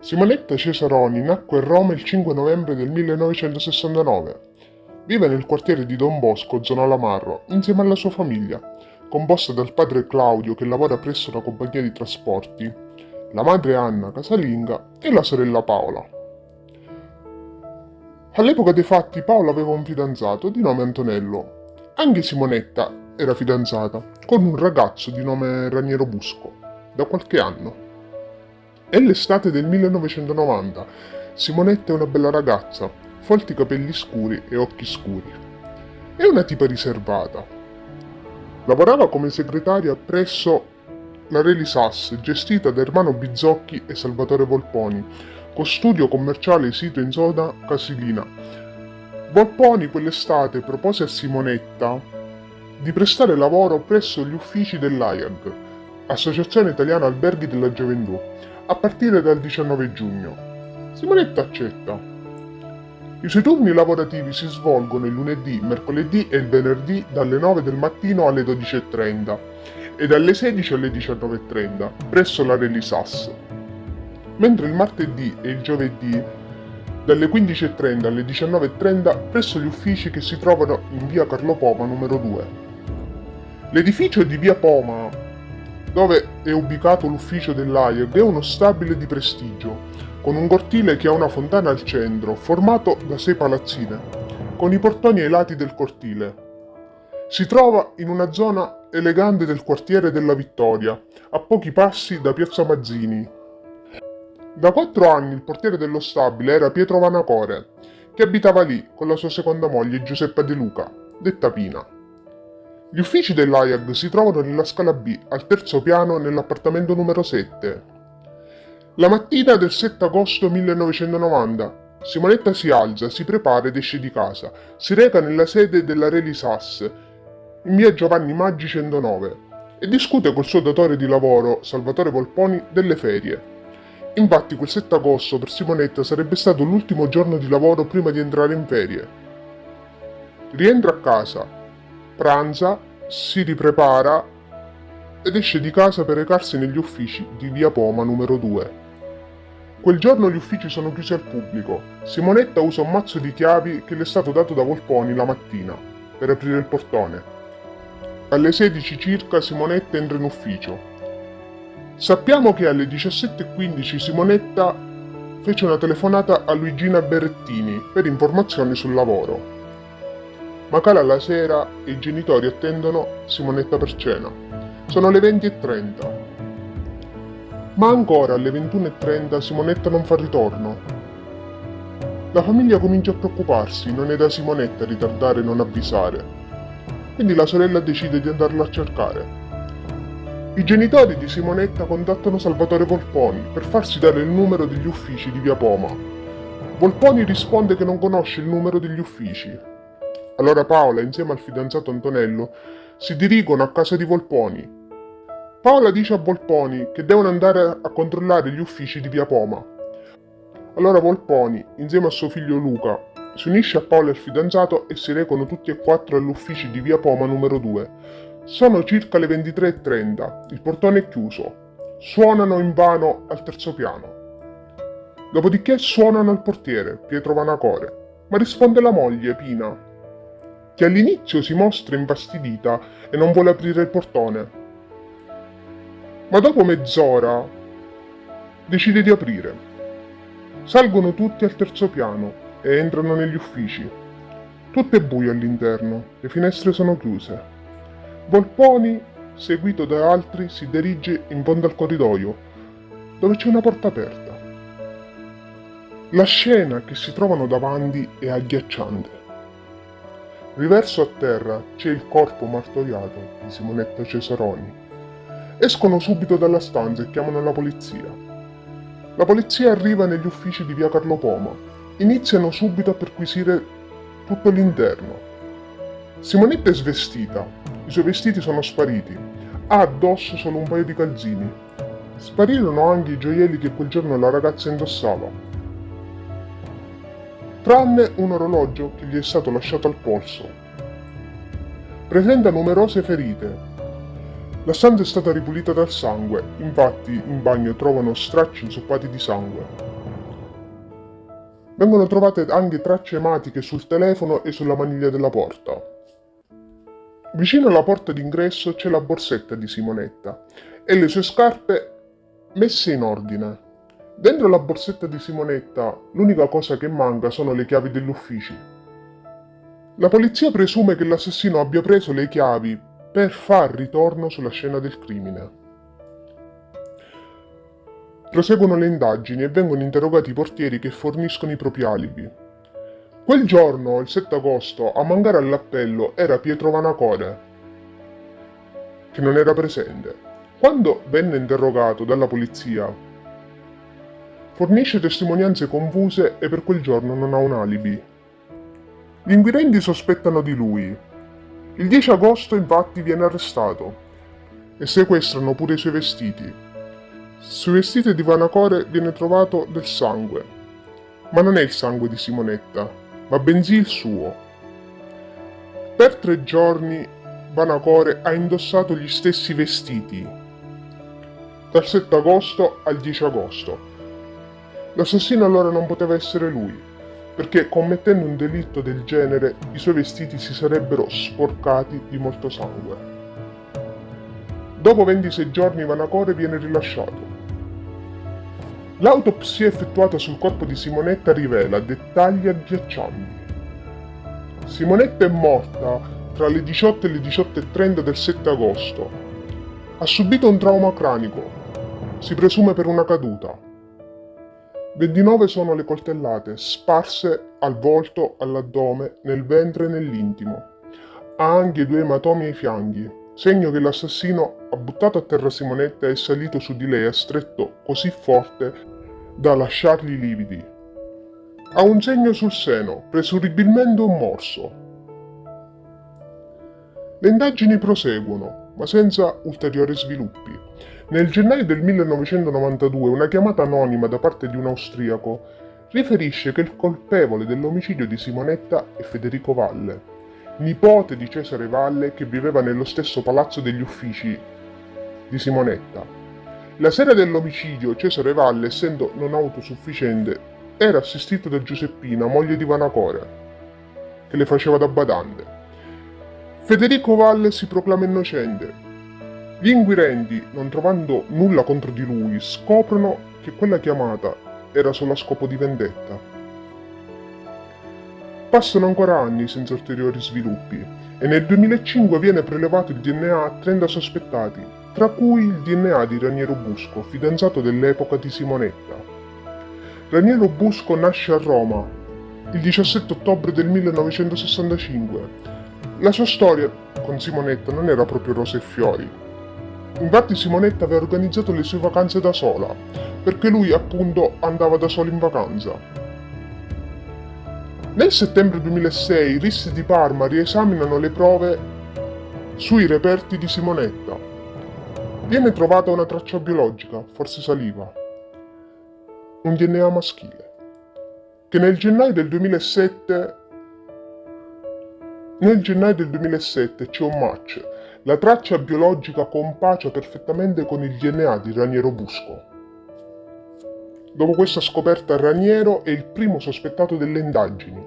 Simonetta Cesaroni nacque a Roma il 5 novembre del 1969. Vive nel quartiere di Don Bosco, zona Lamarro, insieme alla sua famiglia, composta dal padre Claudio che lavora presso una compagnia di trasporti, la madre Anna casalinga e la sorella Paola. All'epoca dei fatti Paola aveva un fidanzato di nome Antonello. Anche Simonetta era fidanzata con un ragazzo di nome Raniero Busco da qualche anno. È l'estate del 1990. Simonetta è una bella ragazza, folti capelli scuri e occhi scuri. È una tipa riservata. Lavorava come segretaria presso la Relisas, gestita da Ermano Bizzocchi e Salvatore Volponi, con studio commerciale sito in zona Casilina. Volponi quell'estate propose a Simonetta di prestare lavoro presso gli uffici dell'AIAG, Associazione Italiana Alberghi della Gioventù, a partire dal 19 giugno. Simonetta accetta. I suoi turni lavorativi si svolgono il lunedì, mercoledì e il venerdì dalle 9 del mattino alle 12:30 e dalle 16 alle 19:30 presso la Relisas, mentre il martedì e il giovedì dalle 15:30 alle 19:30 presso gli uffici che si trovano in via Carlo Poma numero 2. L'edificio di via Poma, dove è ubicato l'ufficio dell'AIAG, è uno stabile di prestigio, con un cortile che ha una fontana al centro, formato da 6 palazzine, con i portoni ai lati del cortile. Si trova in una zona elegante del quartiere della Vittoria, a pochi passi da Piazza Mazzini. Da 4 anni il portiere dello stabile era Pietro Vanacore, che abitava lì con la sua seconda moglie Giuseppa De Luca, detta Pina. Gli uffici dell'AIAG si trovano nella scala B, al terzo piano, nell'appartamento numero 7. La mattina del 7 agosto 1990, Simonetta si alza, si prepara ed esce di casa. Si reca nella sede della Relisas, in via Giovanni Maggi 109, e discute col suo datore di lavoro, Salvatore Volponi, delle ferie. Infatti quel 7 agosto per Simonetta sarebbe stato l'ultimo giorno di lavoro prima di entrare in ferie. Rientra a casa, pranza, si riprepara ed esce di casa per recarsi negli uffici di via Poma numero 2. Quel giorno gli uffici sono chiusi al pubblico. Simonetta usa un mazzo di chiavi che le è stato dato da Volponi la mattina per aprire il portone. Alle 16 circa Simonetta entra in ufficio. Sappiamo che alle 17:15 Simonetta fece una telefonata a Luigina Berrettini per informazioni sul lavoro. Ma cala la sera e i genitori attendono Simonetta per cena. Sono le 20:30. Ma ancora alle 21:30 Simonetta non fa ritorno. La famiglia comincia a preoccuparsi, non è da Simonetta ritardare e non avvisare. Quindi la sorella decide di andarla a cercare. I genitori di Simonetta contattano Salvatore Volponi per farsi dare il numero degli uffici di via Poma. Volponi risponde che non conosce il numero degli uffici. Allora Paola, insieme al fidanzato Antonello, si dirigono a casa di Volponi. Paola dice a Volponi che devono andare a controllare gli uffici di via Poma. Allora Volponi, insieme a suo figlio Luca, si unisce a Paola e al fidanzato e si recano tutti e 4 all'ufficio di via Poma numero 2. Sono circa le 23:30, il portone è chiuso. Suonano invano al terzo piano. Dopodiché suonano al portiere, Pietro Vanacore, ma risponde la moglie, Pina, che all'inizio si mostra infastidita e non vuole aprire il portone. Ma dopo mezz'ora decide di aprire. Salgono tutti al terzo piano e entrano negli uffici. Tutto è buio all'interno, le finestre sono chiuse. Volponi, seguito da altri, si dirige in fondo al corridoio, dove c'è una porta aperta. La scena che si trovano davanti è agghiacciante. Riverso a terra c'è il corpo martoriato di Simonetta Cesaroni. Escono subito dalla stanza e chiamano la polizia. La polizia arriva negli uffici di via Carlo Poma. Iniziano subito a perquisire tutto l'interno. Simonetta è svestita, i suoi vestiti sono spariti, ha addosso solo un paio di calzini. Sparirono anche i gioielli che quel giorno la ragazza indossava, tranne un orologio che gli è stato lasciato al polso. Presenta numerose ferite. La stanza è stata ripulita dal sangue, infatti in bagno trovano stracci inzuppati di sangue. Vengono trovate anche tracce ematiche sul telefono e sulla maniglia della porta. Vicino alla porta d'ingresso c'è la borsetta di Simonetta e le sue scarpe messe in ordine. Dentro la borsetta di Simonetta l'unica cosa che manca sono le chiavi degli uffici. La polizia presume che l'assassino abbia preso le chiavi per far ritorno sulla scena del crimine. Proseguono le indagini e vengono interrogati i portieri che forniscono i propri alibi. Quel giorno, il 7 agosto, a mancare all'appello era Pietro Vanacore, che non era presente. Quando venne interrogato dalla polizia, fornisce testimonianze confuse e per quel giorno non ha un alibi. Gli inquirenti sospettano di lui. Il 10 agosto infatti viene arrestato e sequestrano pure i suoi vestiti. Sui vestiti di Vanacore viene trovato del sangue, ma non è il sangue di Simonetta, ma bensì il suo. Per 3 giorni Vanacore ha indossato gli stessi vestiti, dal 7 agosto al 10 agosto. L'assassino allora non poteva essere lui, perché commettendo un delitto del genere i suoi vestiti si sarebbero sporcati di molto sangue. Dopo 26 giorni Vanacore viene rilasciato. L'autopsia effettuata sul corpo di Simonetta rivela dettagli agghiaccianti. Simonetta è morta tra le 18 e le 18:30 del 7 agosto. Ha subito un trauma cranico, si presume per una caduta. 29 sono le coltellate sparse al volto, all'addome, nel ventre e nell'intimo. Ha anche 2 ematomi ai fianchi, segno che l'assassino ha buttato a terra Simonetta e salito su di lei e ha stretto così forte da lasciargli lividi. Ha un segno sul seno, presumibilmente un morso. Le indagini proseguono, ma senza ulteriori sviluppi. Nel gennaio del 1992 una chiamata anonima da parte di un austriaco riferisce che il colpevole dell'omicidio di Simonetta è Federico Valle, nipote di Cesare Valle che viveva nello stesso palazzo degli uffici di Simonetta. La sera dell'omicidio Cesare Valle, essendo non autosufficiente, era assistito da Giuseppina, moglie di Vanacore, che le faceva da badante. Federico Valle si proclama innocente. Gli inquirenti, non trovando nulla contro di lui, scoprono che quella chiamata era solo a scopo di vendetta. Passano ancora anni senza ulteriori sviluppi e nel 2005 viene prelevato il DNA a 30 sospettati, tra cui il DNA di Raniero Busco, fidanzato dell'epoca di Simonetta. Raniero Busco nasce a Roma il 17 ottobre del 1965. La sua storia con Simonetta non era proprio rose e fiori. Infatti Simonetta aveva organizzato le sue vacanze da sola, perché lui appunto andava da solo in vacanza. Nel settembre 2006 i RIS di Parma riesaminano le prove sui reperti di Simonetta. Viene trovata una traccia biologica, forse saliva, un DNA maschile, che nel gennaio del 2007 c'è un match. La traccia biologica compacia perfettamente con il DNA di Raniero Busco. Dopo questa scoperta Raniero è il primo sospettato delle indagini.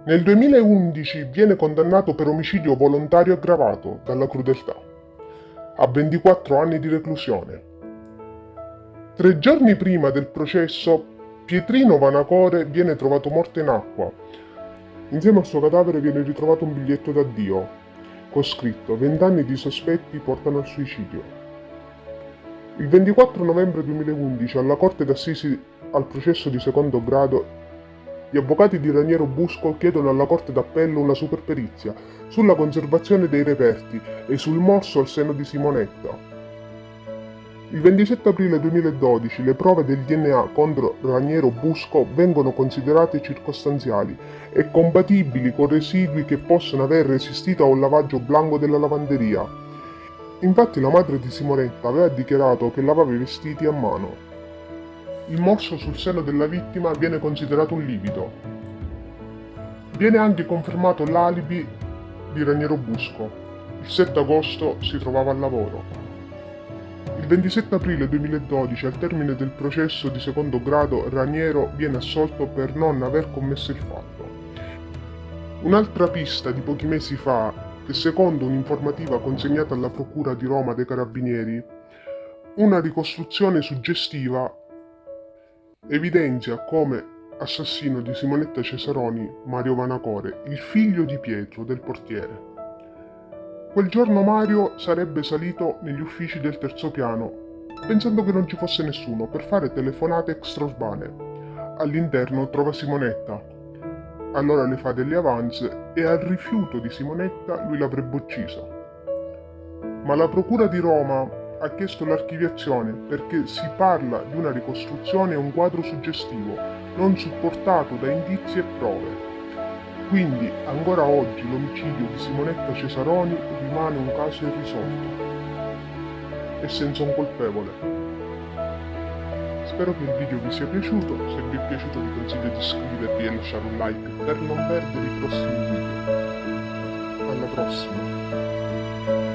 Nel 2011 viene condannato per omicidio volontario aggravato dalla crudeltà, a 24 anni di reclusione. 3 giorni prima del processo, Pietrino Vanacore viene trovato morto in acqua. Insieme al suo cadavere viene ritrovato un biglietto d'addio, con scritto 20 anni di sospetti portano al suicidio. Il 24 novembre 2011 alla Corte d'Assisi al processo di secondo grado gli avvocati di Raniero Busco chiedono alla Corte d'Appello una superperizia sulla conservazione dei reperti e sul morso al seno di Simonetta. Il 27 aprile 2012 le prove del DNA contro Raniero Busco vengono considerate circostanziali e compatibili con residui che possono aver resistito a un lavaggio blanco della lavanderia. Infatti la madre di Simonetta aveva dichiarato che lavava i vestiti a mano. Il morso sul seno della vittima viene considerato un livido. Viene anche confermato l'alibi di Raniero Busco. Il 7 agosto si trovava al lavoro. Il 27 aprile 2012, al termine del processo di secondo grado, Raniero viene assolto per non aver commesso il fatto. Un'altra pista di pochi mesi fa, che secondo un'informativa consegnata alla Procura di Roma dei Carabinieri, una ricostruzione suggestiva evidenzia come assassino di Simonetta Cesaroni Mario Vanacore, il figlio di Pietro, del portiere. Quel giorno Mario sarebbe salito negli uffici del terzo piano, pensando che non ci fosse nessuno, per fare telefonate extraurbane. All'interno trova Simonetta. Allora le fa delle avance e al rifiuto di Simonetta lui l'avrebbe uccisa. Ma la Procura di Roma ha chiesto l'archiviazione perché si parla di una ricostruzione e un quadro suggestivo, non supportato da indizi e prove. Quindi ancora oggi l'omicidio di Simonetta Cesaroni rimane un caso irrisolto e senza un colpevole. Spero che il video vi sia piaciuto, se vi è piaciuto vi consiglio di iscrivervi e lasciare un like per non perdere i prossimi video. Alla prossima!